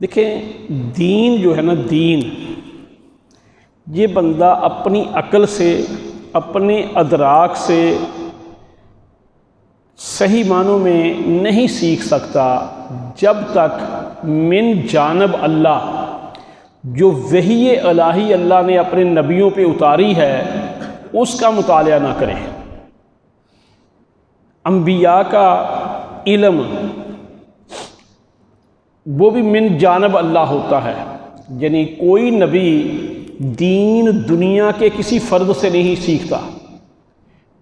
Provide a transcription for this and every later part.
دیکھیں دین جو ہے نا، دین یہ بندہ اپنی عقل سے، اپنے ادراک سے صحیح معنوں میں نہیں سیکھ سکتا جب تک من جانب اللہ جو وحی الہی اللہ نے اپنے نبیوں پہ اتاری ہے اس کا مطالعہ نہ کرے۔ انبیاء کا علم وہ بھی من جانب اللہ ہوتا ہے، یعنی کوئی نبی دین دنیا کے کسی فرد سے نہیں سیکھتا،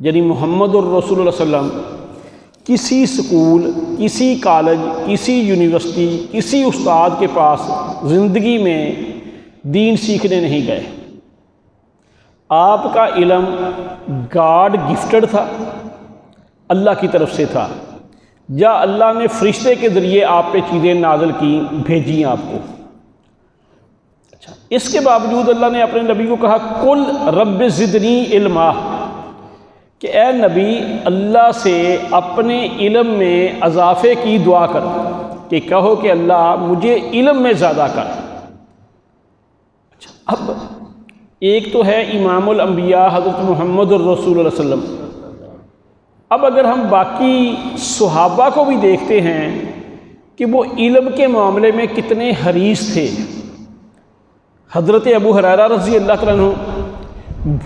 یعنی محمد الرسول اللہ صلی اللہ علیہ وسلم کسی سکول، کسی کالج، کسی یونیورسٹی، کسی استاد کے پاس زندگی میں دین سیکھنے نہیں گئے۔ آپ کا علم گاڈ گفٹڈ تھا، اللہ کی طرف سے تھا، یا اللہ نے فرشتے کے ذریعے آپ پہ چیزیں نازل کی، بھیجی آپ کو۔ اچھا، اس کے باوجود اللہ نے اپنے نبی کو کہا قل رب زدنی علما، کہ اے نبی اللہ سے اپنے علم میں اضافے کی دعا کر، کہ کہو کہ اللہ مجھے علم میں زیادہ کر۔ اچھا، اب ایک تو ہے امام الانبیاء حضرت محمد الرسول اللہ صلی اللہ علیہ وسلم۔ اب اگر ہم باقی صحابہ کو بھی دیکھتے ہیں کہ وہ علم کے معاملے میں کتنے حریص تھے۔ حضرت ابو ہریرہ رضی اللہ تعالیٰ عنہ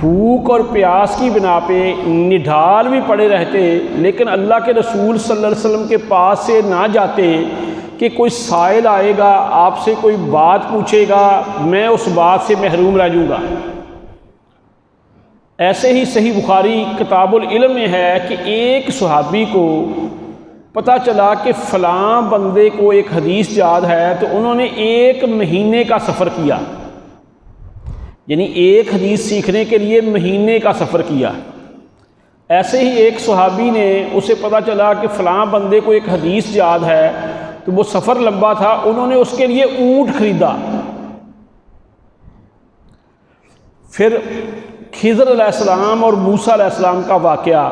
بھوک اور پیاس کی بنا پہ نڈھال بھی پڑے رہتے، لیکن اللہ کے رسول صلی اللہ علیہ وسلم کے پاس سے نہ جاتے کہ کوئی سائل آئے گا، آپ سے کوئی بات پوچھے گا، میں اس بات سے محروم رہ جوں گا۔ ایسے ہی صحیح بخاری کتاب العلم میں ہے کہ ایک صحابی کو پتہ چلا کہ فلاں بندے کو ایک حدیث یاد ہے، تو انہوں نے 1 مہینے کا سفر کیا، یعنی ایک حدیث سیکھنے کے لیے مہینے کا سفر کیا۔ ایسے ہی ایک صحابی نے، اسے پتہ چلا کہ فلاں بندے کو ایک حدیث یاد ہے، تو وہ سفر لمبا تھا، انہوں نے اس کے لیے اونٹ خریدا۔ پھر خضر علیہ السلام اور موسیٰ علیہ السلام کا واقعہ،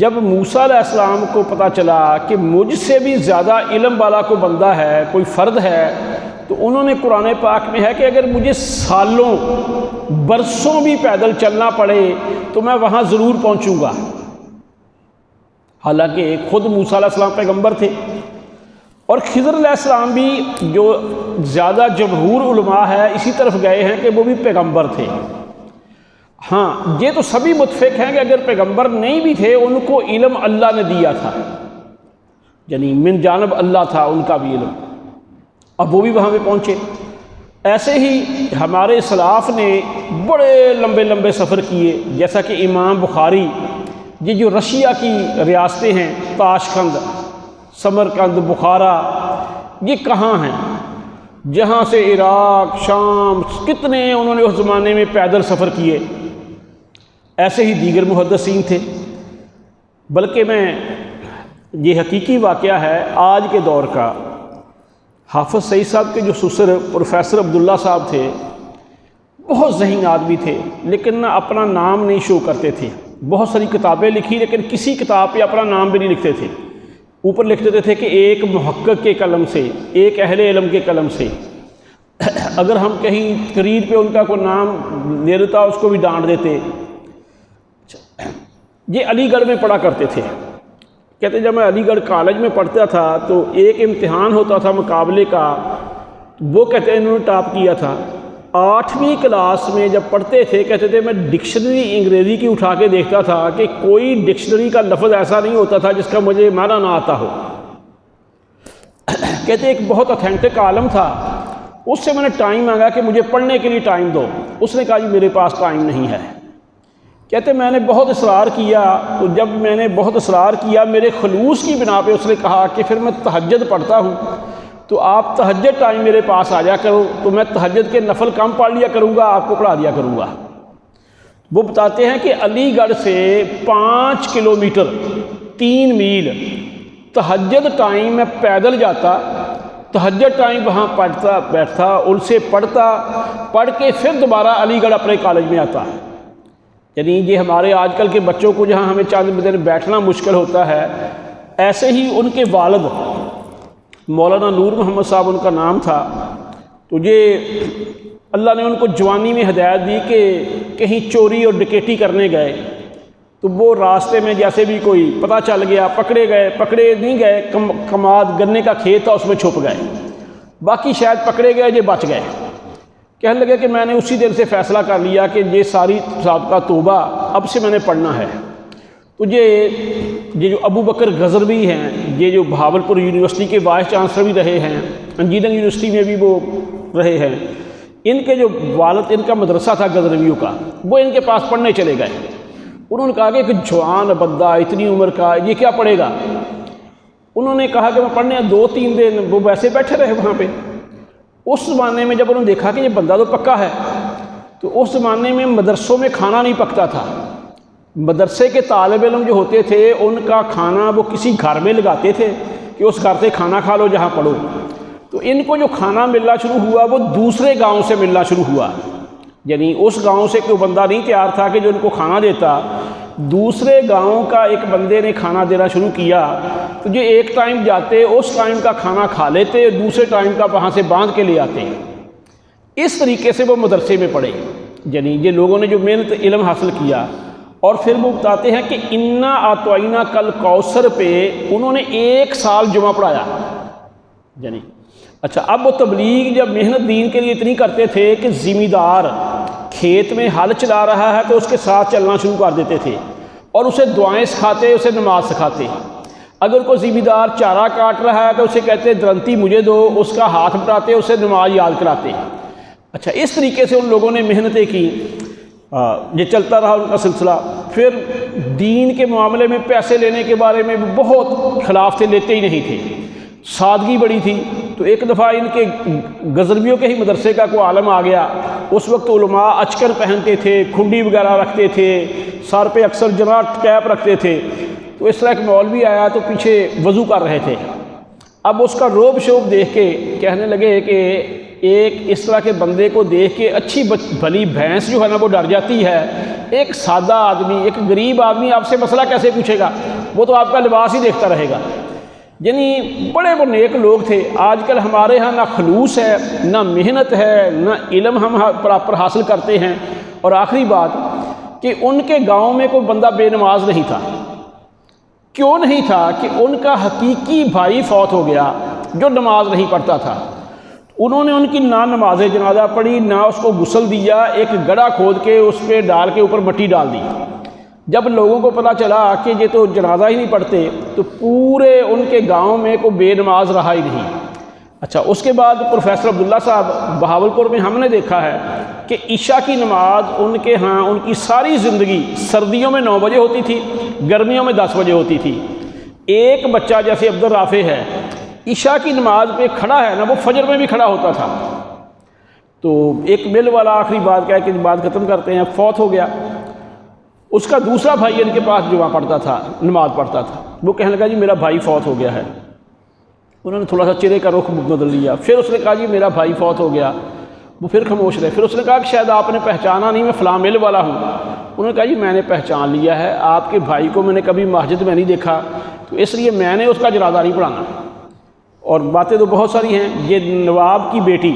جب موسیٰ علیہ السلام کو پتہ چلا کہ مجھ سے بھی زیادہ علم والا کوئی بندہ ہے، کوئی فرد ہے، تو انہوں نے قرآن پاک میں ہے کہ اگر مجھے سالوں برسوں بھی پیدل چلنا پڑے تو میں وہاں ضرور پہنچوں گا۔ حالانکہ خود موسیٰ علیہ السلام پیغمبر تھے، اور خضر علیہ السلام بھی، جو زیادہ جمہور علماء ہے اسی طرف گئے ہیں کہ وہ بھی پیغمبر تھے۔ ہاں، یہ تو سبھی متفق ہیں کہ اگر پیغمبر نہیں بھی تھے ان کو علم اللہ نے دیا تھا، یعنی من جانب اللہ تھا ان کا بھی علم، اب وہ بھی وہاں پہ پہنچے۔ ایسے ہی ہمارے اسلاف نے بڑے لمبے لمبے سفر کیے، جیسا کہ امام بخاری، یہ جو رشیا کی ریاستیں ہیں، تاشقند، سمرقند، بخارا، یہ کہاں ہیں؟ جہاں سے عراق، شام، کتنے انہوں نے اس زمانے میں پیدل سفر کیے۔ ایسے ہی دیگر محدثین تھے، بلکہ یہ حقیقی واقعہ ہے آج کے دور کا۔ حافظ سعید صاحب کے جو سسر پروفیسر عبداللہ صاحب تھے، بہت ذہین آدمی تھے، لیکن نہ اپنا نام نہیں شو کرتے تھے۔ بہت ساری کتابیں لکھی، لیکن کسی کتاب پہ اپنا نام بھی نہیں لکھتے تھے۔ اوپر لکھ دیتے تھے کہ ایک محقق کے قلم سے، ایک اہل علم کے قلم سے۔ اگر ہم کہیں تقریر پہ ان کا کوئی نام لے لیتا اس کو بھی ڈانٹ دیتے۔ یہ علی گڑھ میں پڑھا کرتے تھے۔ کہتے جب میں علی گڑھ کالج میں پڑھتا تھا تو ایک امتحان ہوتا تھا مقابلے کا، وہ کہتے انہوں نے ٹاپ کیا تھا۔ 8ویں کلاس میں جب پڑھتے تھے کہتے تھے میں ڈکشنری انگریزی کی اٹھا کے دیکھتا تھا کہ کوئی ڈکشنری کا لفظ ایسا نہیں ہوتا تھا جس کا مجھے معنی نہ آتا ہو۔ کہتے ایک بہت اتھینٹک عالم تھا، اس سے میں نے ٹائم مانگا کہ مجھے پڑھنے کے لیے ٹائم دو، اس نے کہا جی میرے پاس ٹائم نہیں ہے۔ کہتے میں نے بہت اصرار کیا، تو جب میں نے بہت اصرار کیا میرے خلوص کی بنا پہ اس نے کہا کہ پھر میں تہجد پڑھتا ہوں، تو آپ تہجد ٹائم میرے پاس آ جا کرو، تو میں تہجد کے نفل کم پڑھ لیا کروں گا، آپ کو پڑھا دیا کروں گا۔ وہ بتاتے ہیں کہ علی گڑھ سے 5 کلومیٹر 3 میل تہجد ٹائم میں پیدل جاتا، تہجد ٹائم وہاں پڑھتا بیٹھتا، ان سے پڑھ کے پھر دوبارہ علی گڑھ اپنے کالج میں آتا۔ یعنی یہ ہمارے آج کل کے بچوں کو جہاں ہمیں چند دن بیٹھنا مشکل ہوتا ہے، ایسے ہی ان کے والد مولانا نور محمد صاحب ان کا نام تھا۔ تو یہ اللہ نے ان کو جوانی میں ہدایت دی کہ کہیں چوری اور ڈکیٹی کرنے گئے تو وہ راستے میں جیسے بھی کوئی پتہ چل گیا، پکڑے نہیں گئے، کماد گنے کا کھیت تھا اس میں چھپ گئے، باقی شاید پکڑے گئے، یہ بچ گئے۔ کہنے لگے کہ میں نے اسی دن سے فیصلہ کر لیا کہ یہ ساری سابقہ توبہ اب سے میں نے پڑھنا ہے۔ تو یہ جو ابو بکر غزروی ہیں، یہ جو بہاولپور یونیورسٹی کے وائس چانسلر بھی رہے ہیں، انجینئرنگ یونیورسٹی میں بھی وہ رہے ہیں، ان کے جو والد، ان کا مدرسہ تھا غزرویوں کا، وہ ان کے پاس پڑھنے چلے گئے۔ انہوں نے کہا کہ ایک جوان بندہ اتنی عمر کا یہ کیا پڑھے گا؟ انہوں نے کہا کہ میں پڑھنے 2-3 دن، وہ ویسے بیٹھے رہے وہاں پہ۔ اس زمانے میں جب انہوں نے دیکھا کہ یہ بندہ تو پکا ہے، تو اس زمانے میں مدرسوں میں کھانا نہیں پکتا تھا۔ مدرسے کے طالب علم جو ہوتے تھے ان کا کھانا وہ کسی گھر میں لگاتے تھے کہ اس گھر سے کھانا کھا لو جہاں پڑھو۔ تو ان کو جو کھانا ملنا شروع ہوا وہ دوسرے گاؤں سے ملنا شروع ہوا، یعنی اس گاؤں سے کوئی بندہ نہیں تیار تھا کہ جو ان کو کھانا دیتا، دوسرے گاؤں کا ایک بندے نے کھانا دینا شروع کیا۔ تو جو ایک ٹائم جاتے اس ٹائم کا کھانا کھا لیتے، دوسرے ٹائم کا وہاں سے باندھ کے لے آتے۔ اس طریقے سے وہ مدرسے میں پڑھے، یعنی یہ لوگوں نے جو محنت علم حاصل کیا۔ اور پھر وہ بتاتے ہیں کہ انا اعطیناک کل کوثر پہ انہوں نے 1 سال جمعہ پڑھایا، یعنی اچھا اب وہ تبلیغ جب محنت دین کے لیے اتنی کرتے تھے کہ ذمہ دار کھیت میں ہل چلا رہا ہے تو اس کے ساتھ چلنا شروع کر دیتے تھے اور اسے دعائیں سکھاتے، اسے نماز سکھاتے۔ اگر کوئی ذمہ دار چارہ کاٹ رہا ہے تو اسے کہتے درنتی مجھے دو، اس کا ہاتھ بٹاتے، اسے نماز یاد کراتے۔ اچھا اس طریقے سے ان لوگوں نے محنتیں کی، یہ چلتا رہا ان کا سلسلہ۔ پھر دین کے معاملے میں پیسے لینے کے بارے میں بہت خلاف تھے، لیتے ہی نہیں تھے، سادگی بڑی تھی۔ تو ایک دفعہ ان کے غزرویوں کے ہی مدرسے کا کوئی عالم آ گیا، اس وقت علماء اچکر پہنتے تھے، کھنڈی وغیرہ رکھتے تھے، سر پہ اکثر جناح کیپ رکھتے تھے۔ تو اس طرح ایک مولوی آیا تو پیچھے وضو کر رہے تھے، اب اس کا روب شوب دیکھ کے کہنے لگے کہ ایک اس طرح کے بندے کو دیکھ کے اچھی بھلی بھینس جو ہے نا وہ ڈر جاتی ہے، ایک سادہ آدمی، ایک غریب آدمی آپ سے مسئلہ کیسے پوچھے گا، وہ تو آپ کا لباس ہی دیکھتا رہے گا۔ یعنی بڑے وہ نیک لوگ تھے۔ آج کل ہمارے ہاں نہ خلوص ہے، نہ محنت ہے، نہ علم ہم پراپر حاصل کرتے ہیں۔ اور آخری بات کہ ان کے گاؤں میں کوئی بندہ بے نماز نہیں تھا۔ کیوں نہیں تھا؟ کہ ان کا حقیقی بھائی فوت ہو گیا جو نماز نہیں پڑھتا تھا۔ انہوں نے ان کی نہ نماز جنازہ پڑھی، نہ اس کو غسل دیا، ایک گڑھا کھود کے اس پہ ڈال کے اوپر مٹی ڈال دی۔ جب لوگوں کو پتہ چلا کہ یہ تو جنازہ ہی نہیں پڑھتے تو پورے ان کے گاؤں میں کوئی بے نماز رہا ہی نہیں۔ اچھا اس کے بعد پروفیسر عبداللہ صاحب بہاولپور میں ہم نے دیکھا ہے کہ عشاء کی نماز ان کے ہاں ان کی ساری زندگی سردیوں میں 9 بجے ہوتی تھی، گرمیوں میں 10 بجے ہوتی تھی۔ ایک بچہ جیسے عبد الرافع ہے، عشاء کی نماز پہ کھڑا ہے نا، وہ فجر میں بھی کھڑا ہوتا تھا۔ تو ایک مل والا آخری بات کہہ کے بات ختم کرتے ہیں، فوت ہو گیا۔ اس کا دوسرا بھائی ان کے پاس جمعہ پڑھتا تھا، نماز پڑھتا تھا۔ وہ کہنے لگا جی میرا بھائی فوت ہو گیا ہے۔ انہوں نے تھوڑا سا چہرے کا رخ بدل لیا۔ پھر اس نے کہا جی میرا بھائی فوت ہو گیا۔ وہ پھر خاموش رہے۔ پھر اس نے کہا کہ شاید آپ نے پہچانا نہیں، میں فلاں مل والا ہوں۔ انہوں نے کہا جی میں نے پہچان لیا ہے، آپ کے بھائی کو میں نے کبھی مسجد میں نہیں دیکھا، تو اس لیے میں نے اس کا جنازہ نہیں پڑھانا۔ اور باتیں تو بہت ساری ہیں۔ یہ نواب کی بیٹی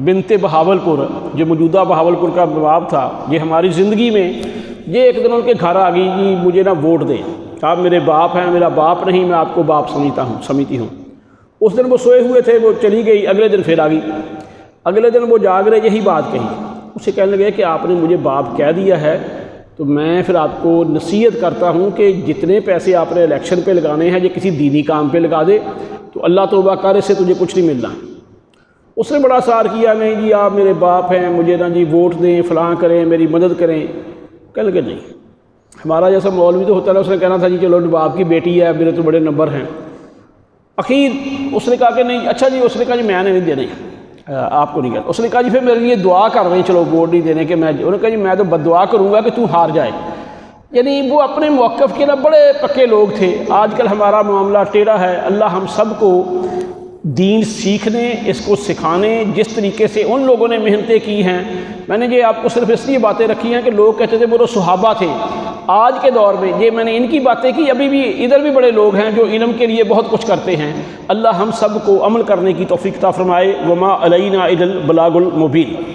بنت بہاولپور، جو موجودہ بہاولپور کا نواب تھا، یہ ہماری زندگی میں یہ ایک دن ان کے گھر آ گئی جی مجھے نہ ووٹ دیں، آپ میرے باپ ہیں، میرا باپ نہیں، میں آپ کو باپ سمجھتی ہوں۔ اس دن وہ سوئے ہوئے تھے، وہ چلی گئی، اگلے دن پھر آ گئی۔ اگلے دن وہ جاگ رہے، یہی بات کہی۔ اسے کہنے لگے کہ آپ نے مجھے باپ کہہ دیا ہے تو میں پھر آپ کو نصیحت کرتا ہوں کہ جتنے پیسے آپ نے الیکشن پہ لگانے ہیں یہ کسی دینی کام پہ لگا دے، تو اللہ توبہ کر، اس سے تجھے کچھ نہیں ملنا۔ اس نے بڑا سار کیا، نہیں جی آپ میرے باپ ہیں، مجھے نا جی ووٹ دیں، فلاں کریں، میری مدد کریں۔ کہنے لگے نہیں، ہمارا جیسا مولوی تو ہوتا ہے، اس نے کہنا تھا جی چلو باپ کی بیٹی ہے، میرے تو بڑے نمبر ہیں۔ اخیر اس نے کہا کہ نہیں، اچھا جی، اس نے کہا جی میں نے نہیں دینے، آپ کو نہیں کہتا۔ اس نے کہا جی پھر میرے لیے دعا کر رہے ہیں، چلو ووٹ نہیں دینے کے، انہوں نے کہا جی میں تو بد دعا کروں گا کہ تو ہار جائے۔ یعنی وہ اپنے موقف کے نا بڑے پکے لوگ تھے۔ آج کل ہمارا معاملہ ٹیڑھا ہے۔ اللہ ہم سب کو دین سیکھنے، اس کو سکھانے، جس طریقے سے ان لوگوں نے محنتیں کی ہیں۔ میں نے یہ آپ کو صرف اس لیے باتیں رکھی ہیں کہ لوگ کہتے تھے وہ صحابہ تھے، آج کے دور میں یہ میں نے ان کی باتیں کی، ابھی بھی ادھر بھی بڑے لوگ ہیں جو علم کے لیے بہت کچھ کرتے ہیں۔ اللہ ہم سب کو عمل کرنے کی توفیق عطا فرمائے۔ وما علینا الا البلاغ المبین۔